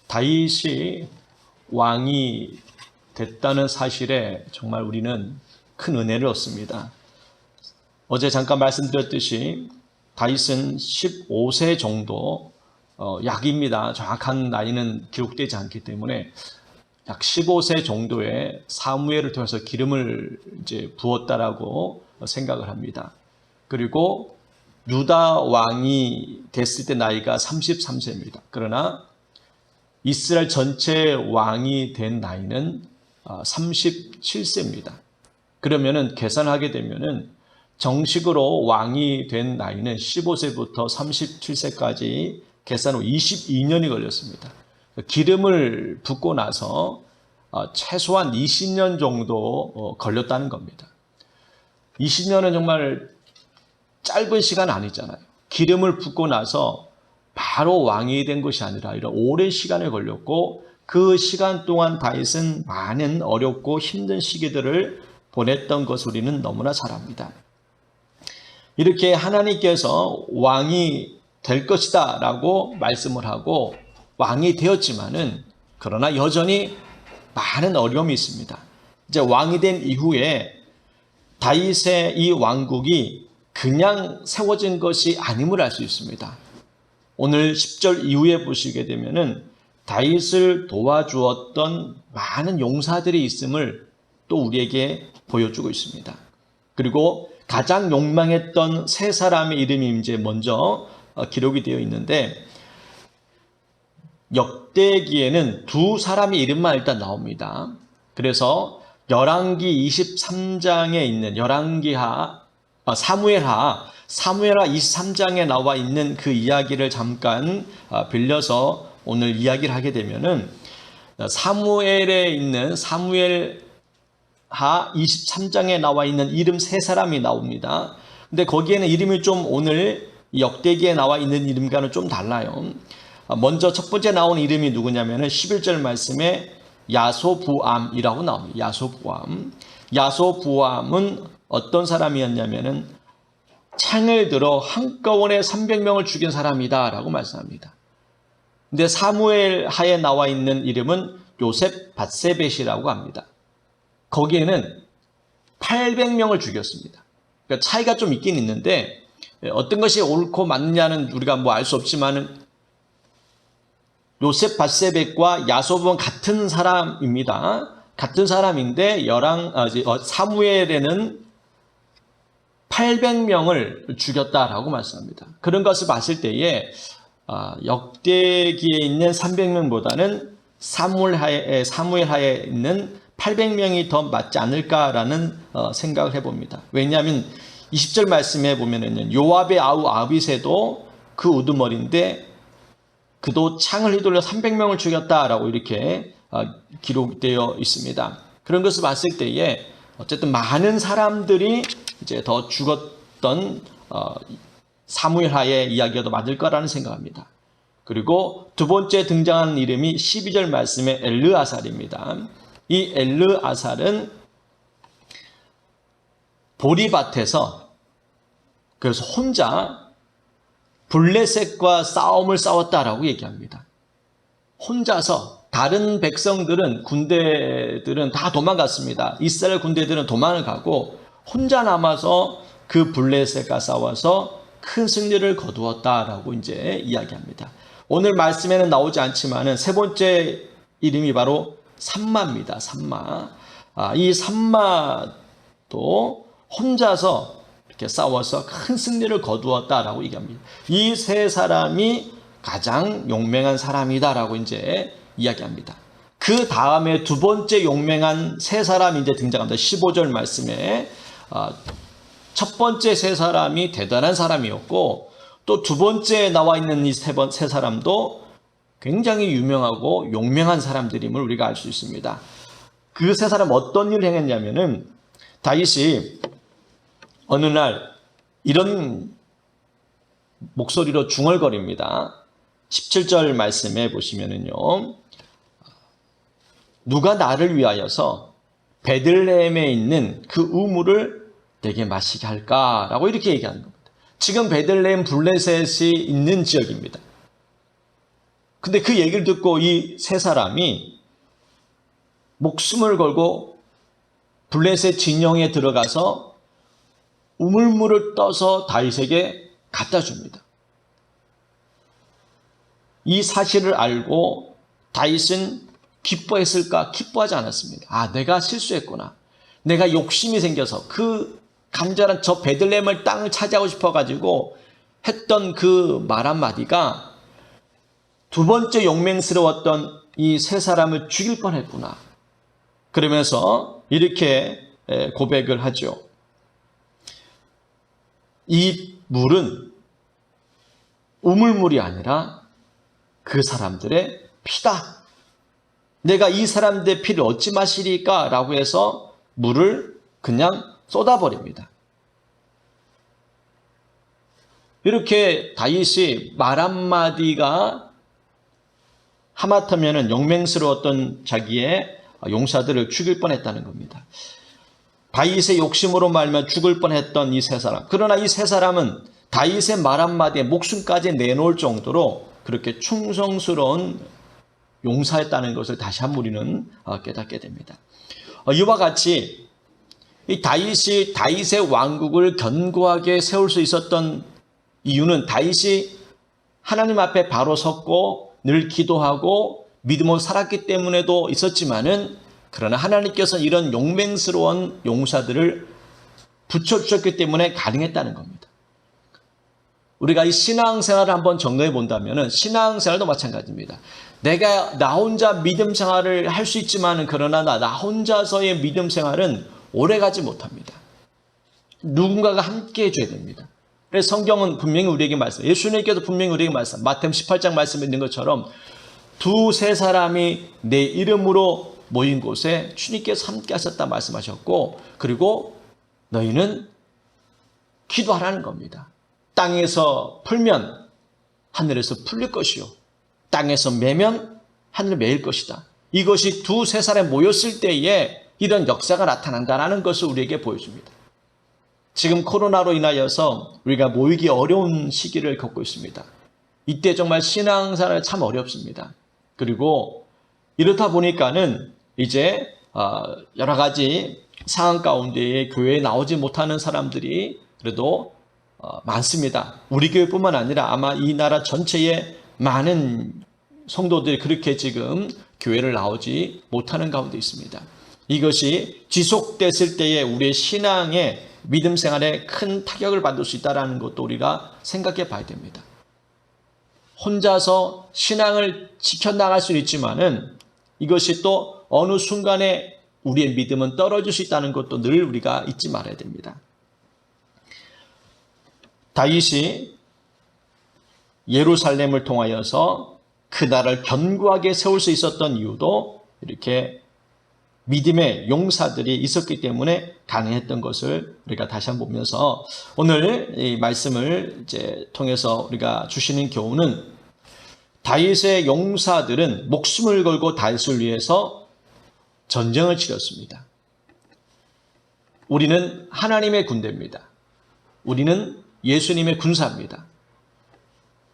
다윗이 왕이 됐다는 사실에 정말 우리는 큰 은혜를 얻습니다. 어제 잠깐 말씀드렸듯이 다윗은 15세 정도 약입니다. 정확한 나이는 기록되지 않기 때문에 약 15세 정도의 사무엘을 통해서 기름을 이제 부었다라고 생각을 합니다. 그리고 유다 왕이 됐을 때 나이가 33세입니다. 그러나 이스라엘 전체 왕이 된 나이는 37세입니다. 그러면은 계산하게 되면은 정식으로 왕이 된 나이는 15세부터 37세까지 계산 후 22년이 걸렸습니다. 기름을 붓고 나서 최소한 20년 정도 걸렸다는 겁니다. 20년은 정말 짧은 시간 아니잖아요. 기름을 붓고 나서 바로 왕이 된 것이 아니라 이런 오랜 시간이 걸렸고 그 시간 동안 다윗은 많은 어렵고 힘든 시기들을 보냈던 것을 우리는 너무나 잘 압니다. 이렇게 하나님께서 왕이 될 것이다 라고 말씀을 하고 왕이 되었지만은 그러나 여전히 많은 어려움이 있습니다. 이제 왕이 된 이후에 다윗의 이 왕국이 그냥 세워진 것이 아님을 알 수 있습니다. 오늘 10절 이후에 보시게 되면은 다윗을 도와주었던 많은 용사들이 있음을 또 우리에게 보여주고 있습니다. 그리고 가장 욕망했던 세 사람의 이름이 이제 먼저 기록이 되어 있는데 역대기에는 두 사람의 이름만 일단 나옵니다. 그래서 열왕기 23장에 있는 사무엘하 23장에 나와 있는 그 이야기를 잠깐 빌려서 오늘 이야기를 하게 되면은 사무엘에 있는 사무엘하 23장에 나와 있는 이름 세 사람이 나옵니다. 근데 거기에는 이름이 좀 오늘 역대기에 나와 있는 이름과는 좀 달라요. 먼저 첫 번째 나온 이름이 누구냐면은 11절 말씀에 야소부암이라고 나옵니다. 야소부암. 야소부암은 어떤 사람이었냐면은 창을 들어 한꺼번에 300명을 죽인 사람이다 라고 말씀합니다. 근데 사무엘 하에 나와 있는 이름은 요셉 밧세벳이라고 합니다. 거기에는 800명을 죽였습니다. 그러니까 차이가 좀 있긴 있는데 어떤 것이 옳고 맞느냐는 우리가 뭐 알 수 없지만은 요셉 밧세벳과 야소부는 같은 사람입니다. 같은 사람인데 사무엘에는 800명을 죽였다라고 말씀합니다. 그런 것을 봤을 때에 역대기에 있는 300명보다는 사무엘하에 있는 800명이 더 맞지 않을까라는 생각을 해봅니다. 왜냐하면 20절 말씀에 보면은 요압의 아우 아비새도 그 우두머리인데 그도 창을 휘둘러 300명을 죽였다라고 이렇게 기록되어 있습니다. 그런 것을 봤을 때에 어쨌든 많은 사람들이 이제 더 죽었던 사무엘하의 이야기가 더 맞을 거라는 생각합니다. 그리고 두 번째 등장하는 이름이 12절 말씀의 엘르아살입니다. 이 엘르아살은 보리밭에서 그래서 혼자 블레셋과 싸움을 싸웠다라고 얘기합니다. 혼자서 다른 백성들은 군대들은 다 도망갔습니다. 이스라엘 군대들은 도망을 가고 혼자 남아서 그 블레셋과 싸워서 큰 승리를 거두었다라고 이제 이야기합니다. 오늘 말씀에는 나오지 않지만은 세 번째 이름이 바로 삼마입니다. 삼마. 이 삼마도 혼자서 이렇게 싸워서 큰 승리를 거두었다라고 얘기합니다. 이 세 사람이 가장 용맹한 사람이다라고 이제 이야기합니다. 그 다음에 두 번째 용맹한 세 사람이 이제 등장합니다. 15절 말씀에 첫 번째 세 사람이 대단한 사람이었고 또 두 번째 나와 있는 이 세 사람도 굉장히 유명하고 용맹한 사람들임을 우리가 알 수 있습니다. 그 세 사람 어떤 일을 행했냐면은 다윗이 어느 날 이런 목소리로 중얼거립니다. 17절 말씀에 보시면은요. 누가 나를 위하여서 베들레헴에 있는 그 우물을 내게 마시게 할까라고 이렇게 얘기하는 겁니다. 지금 베들레헴 블레셋이 있는 지역입니다. 근데 그 얘기를 듣고 이 세 사람이 목숨을 걸고 블레셋 진영에 들어가서 우물물을 떠서 다윗에게 갖다 줍니다. 이 사실을 알고 다윗은 기뻐했을까? 기뻐하지 않았습니다. 아, 내가 실수했구나. 내가 욕심이 생겨서 그 간절한 저 베들레헴을 땅을 차지하고 싶어가지고 했던 그 말 한마디가 두 번째 용맹스러웠던 이 세 사람을 죽일 뻔했구나. 그러면서 이렇게 고백을 하죠. 이 물은 우물물이 아니라 그 사람들의 피다. 내가 이 사람들의 피를 어찌 마시리까? 라고 해서 물을 그냥 쏟아버립니다. 이렇게 다윗이 말 한마디가 하마터면 용맹스러웠던 자기의 용사들을 죽일 뻔했다는 겁니다. 다윗의 욕심으로 말하면 죽을 뻔했던 이 세 사람. 그러나 이 세 사람은 다윗의 말 한마디에 목숨까지 내놓을 정도로 그렇게 충성스러운 용사였다는 것을 다시 한번 우리는 깨닫게 됩니다. 이와 같이 이 다윗이 다윗의 왕국을 견고하게 세울 수 있었던 이유는 다윗이 하나님 앞에 바로 섰고 늘 기도하고 믿음으로 살았기 때문에도 있었지만은 그러나 하나님께서 이런 용맹스러운 용사들을 붙여주셨기 때문에 가능했다는 겁니다. 우리가 이 신앙생활을 한번 점검해 본다면 신앙생활도 마찬가지입니다. 내가 나 혼자 믿음 생활을 할 수 있지만 그러나 나 혼자서의 믿음 생활은 오래가지 못합니다. 누군가가 함께 해줘야 됩니다. 그래서 성경은 분명히 우리에게 예수님께서 분명히 우리에게 마태복음 18장 말씀에 있는 것처럼 두세 사람이 내 이름으로 모인 곳에 주님께서 함께 하셨다 말씀하셨고, 그리고 너희는 기도하라는 겁니다. 땅에서 풀면 하늘에서 풀릴 것이요, 땅에서 매면 하늘에 매일 것이다. 이것이 두세 사람이 모였을 때에 이런 역사가 나타난다는 것을 우리에게 보여줍니다. 지금 코로나로 인하여서 우리가 모이기 어려운 시기를 겪고 있습니다. 이때 정말 신앙생활 참 어렵습니다. 그리고 이렇다 보니까는 이제 여러 가지 상황 가운데에 교회에 나오지 못하는 사람들이 그래도 많습니다. 우리 교회뿐만 아니라 아마 이 나라 전체에 많은 성도들이 그렇게 지금 교회를 나오지 못하는 가운데 있습니다. 이것이 지속됐을 때에 우리의 신앙의 믿음 생활에 큰 타격을 받을 수 있다는 것도 우리가 생각해 봐야 됩니다. 혼자서 신앙을 지켜나갈 수 있지만은 이것이 또 어느 순간에 우리의 믿음은 떨어질 수 있다는 것도 늘 우리가 잊지 말아야 됩니다. 다윗이 예루살렘을 통하여서 그 나라를 견고하게 세울 수 있었던 이유도 이렇게 믿음의 용사들이 있었기 때문에 가능했던 것을 우리가 다시 한번 보면서 오늘 이 말씀을 이제 통해서 우리가 주시는 교훈은 다윗의 용사들은 목숨을 걸고 다윗을 위해서 전쟁을 치렀습니다. 우리는 하나님의 군대입니다. 우리는 예수님의 군사입니다.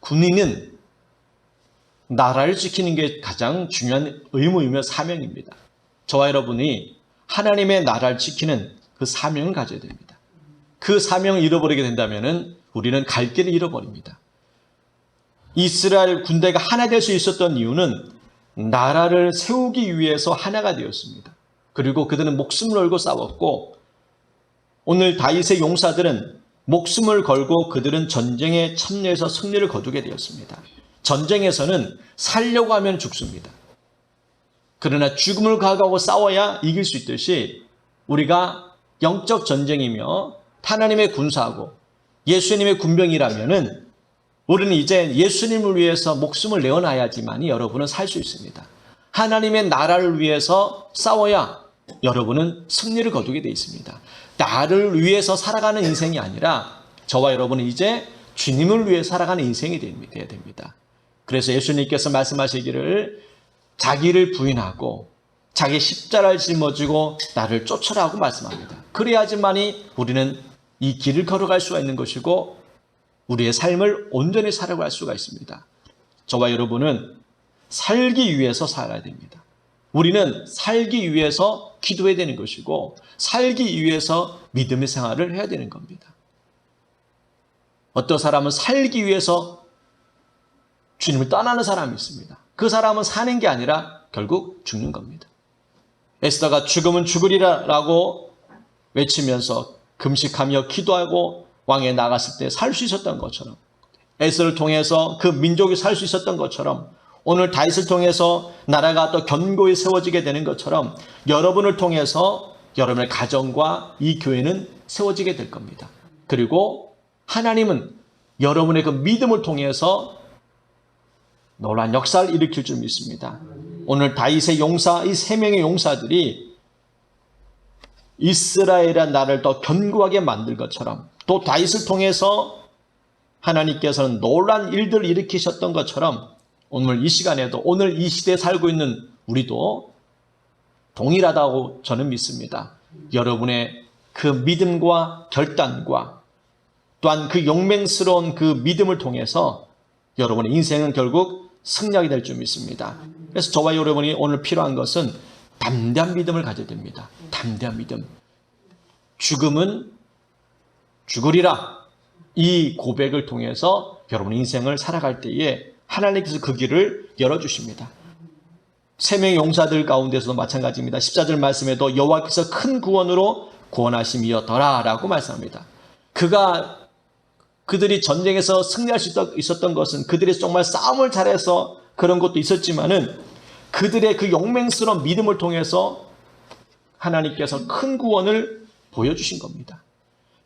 군인은 나라를 지키는 게 가장 중요한 의무이며 사명입니다. 저와 여러분이 하나님의 나라를 지키는 그 사명을 가져야 됩니다. 그 사명을 잃어버리게 된다면 우리는 갈 길을 잃어버립니다. 이스라엘 군대가 하나 될 수 있었던 이유는 나라를 세우기 위해서 하나가 되었습니다. 그리고 그들은 목숨을 걸고 싸웠고, 오늘 다윗의 용사들은 목숨을 걸고 그들은 전쟁에 참여해서 승리를 거두게 되었습니다. 전쟁에서는 살려고 하면 죽습니다. 그러나 죽음을 각오하고 싸워야 이길 수 있듯이 우리가 영적 전쟁이며 하나님의 군사하고 예수님의 군병이라면은 우리는 이제 예수님을 위해서 목숨을 내어놔야지만이 여러분은 살 수 있습니다. 하나님의 나라를 위해서 싸워야 여러분은 승리를 거두게 되어 있습니다. 나를 위해서 살아가는 인생이 아니라 저와 여러분은 이제 주님을 위해 살아가는 인생이 되어야 됩니다. 그래서 예수님께서 말씀하시기를 자기를 부인하고 자기 십자가를 짊어지고 나를 쫓아라고 말씀합니다. 그래야지만이 우리는 이 길을 걸어갈 수가 있는 것이고 우리의 삶을 온전히 살아갈 수가 있습니다. 저와 여러분은 살기 위해서 살아야 됩니다. 우리는 살기 위해서 기도해야 되는 것이고 살기 위해서 믿음의 생활을 해야 되는 겁니다. 어떤 사람은 살기 위해서 주님을 떠나는 사람이 있습니다. 그 사람은 사는 게 아니라 결국 죽는 겁니다. 에스더가 죽으면 죽으리라 라고 외치면서 금식하며 기도하고 왕에 나갔을 때 살 수 있었던 것처럼, 에스더를 통해서 그 민족이 살 수 있었던 것처럼, 오늘 다윗을 통해서 나라가 또 견고히 세워지게 되는 것처럼 여러분을 통해서 여러분의 가정과 이 교회는 세워지게 될 겁니다. 그리고 하나님은 여러분의 그 믿음을 통해서 놀라운 역사를 일으킬 줄 믿습니다. 오늘 다윗의 용사, 이 3명의 용사들이 이스라엘의 나라를 더 견고하게 만들 것처럼, 또 다윗을 통해서 하나님께서는 놀라운 일들을 일으키셨던 것처럼 오늘 이 시간에도, 오늘 이 시대에 살고 있는 우리도 동일하다고 저는 믿습니다. 여러분의 그 믿음과 결단과 또한 그 용맹스러운 그 믿음을 통해서 여러분의 인생은 결국 승리하게 될 줄 믿습니다. 그래서 저와 여러분이 오늘 필요한 것은 담대한 믿음을 가져야 됩니다. 담대한 믿음. 죽음은 죽으리라. 이 고백을 통해서 여러분의 인생을 살아갈 때에 하나님께서 그 길을 열어주십니다. 3명의 용사들 가운데서도 마찬가지입니다. 14절 말씀에도 여호와께서 큰 구원으로 구원하심이었더라 라고 말씀합니다. 그들이 전쟁에서 승리할 수 있었던 것은 그들이 정말 싸움을 잘해서 그런 것도 있었지만은 그들의 그 용맹스러운 믿음을 통해서 하나님께서 큰 구원을 보여주신 겁니다.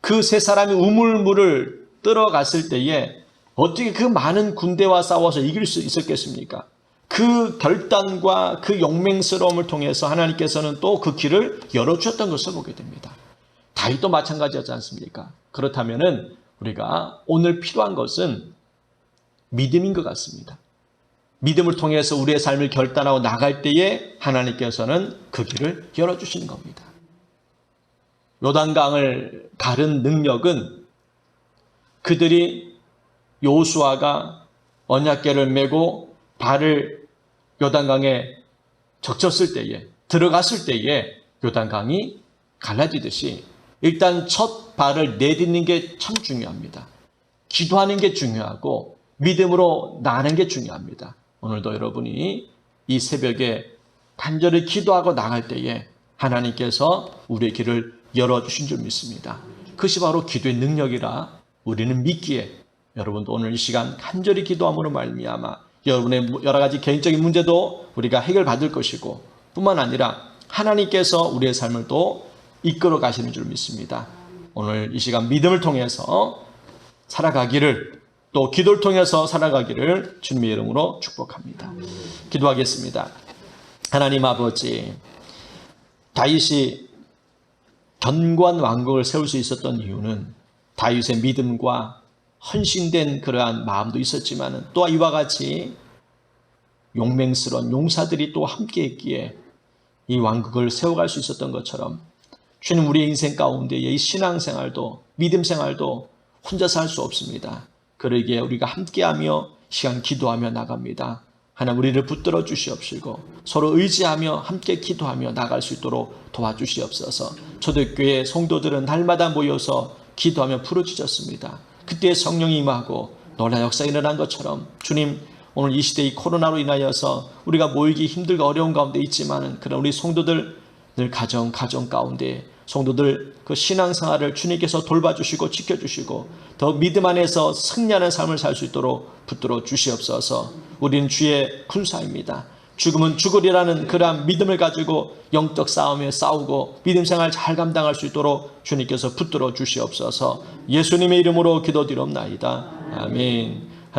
그 3사람이 우물물을 들어갔을 때에 어떻게 그 많은 군대와 싸워서 이길 수 있었겠습니까? 그 결단과 그 용맹스러움을 통해서 하나님께서는 또 그 길을 열어주셨던 것을 보게 됩니다. 다윗도 마찬가지였지 않습니까? 그렇다면은 우리가 오늘 필요한 것은 믿음인 것 같습니다. 믿음을 통해서 우리의 삶을 결단하고 나갈 때에 하나님께서는 그 길을 열어주시는 겁니다. 요단강을 가른 능력은 그들이 여호수아가 언약궤를 메고 발을 요단강에 적셨을 때에, 들어갔을 때에 요단강이 갈라지듯이 일단 첫 발을 내딛는 게 참 중요합니다. 기도하는 게 중요하고 믿음으로 나가는 게 중요합니다. 오늘도 여러분이 이 새벽에 간절히 기도하고 나갈 때에 하나님께서 우리의 길을 열어주신 줄 믿습니다. 그것이 바로 기도의 능력이라 우리는 믿기에 여러분도 오늘 이 시간 간절히 기도함으로 말미암아 여러분의 여러 가지 개인적인 문제도 우리가 해결받을 것이고 뿐만 아니라 하나님께서 우리의 삶을 또 이끌어 가시는 줄 믿습니다. 오늘 이 시간 믿음을 통해서 살아가기를, 또 기도를 통해서 살아가기를 주님의 이름으로 축복합니다. 기도하겠습니다. 하나님 아버지, 다윗이 견고한 왕국을 세울 수 있었던 이유는 다윗의 믿음과 헌신된 그러한 마음도 있었지만 또한 이와 같이 용맹스러운 용사들이 또 함께 했기에 이 왕국을 세워갈 수 있었던 것처럼 주님, 우리의 인생 가운데에 이 신앙생활도 믿음 생활도 혼자서 할 수 없습니다. 그러기에 우리가 함께하며 시간 기도하며 나갑니다. 하나님, 우리를 붙들어 주시옵시고 서로 의지하며 함께 기도하며 나갈 수 있도록 도와주시옵소서. 초대교회 성도들은 날마다 모여서 기도하며 부르짖었습니다. 그때 성령이 임하고 놀라운 역사가 일어난 것처럼 주님, 오늘 이 시대의 코로나로 인하여서 우리가 모이기 힘들고 어려운 가운데 있지만은 그런 우리 성도들 늘 가정 가운데 성도들 그 신앙생활을 주님께서 돌봐주시고 지켜주시고 더 믿음 안에서 승리하는 삶을 살 수 있도록 붙들어 주시옵소서. 우리는 주의 군사입니다. 죽으면 죽으리라는 그러한 믿음을 가지고 영적 싸움에 싸우고 믿음 생활 잘 감당할 수 있도록 주님께서 붙들어 주시옵소서. 예수님의 이름으로 기도드리옵나이다. 아멘.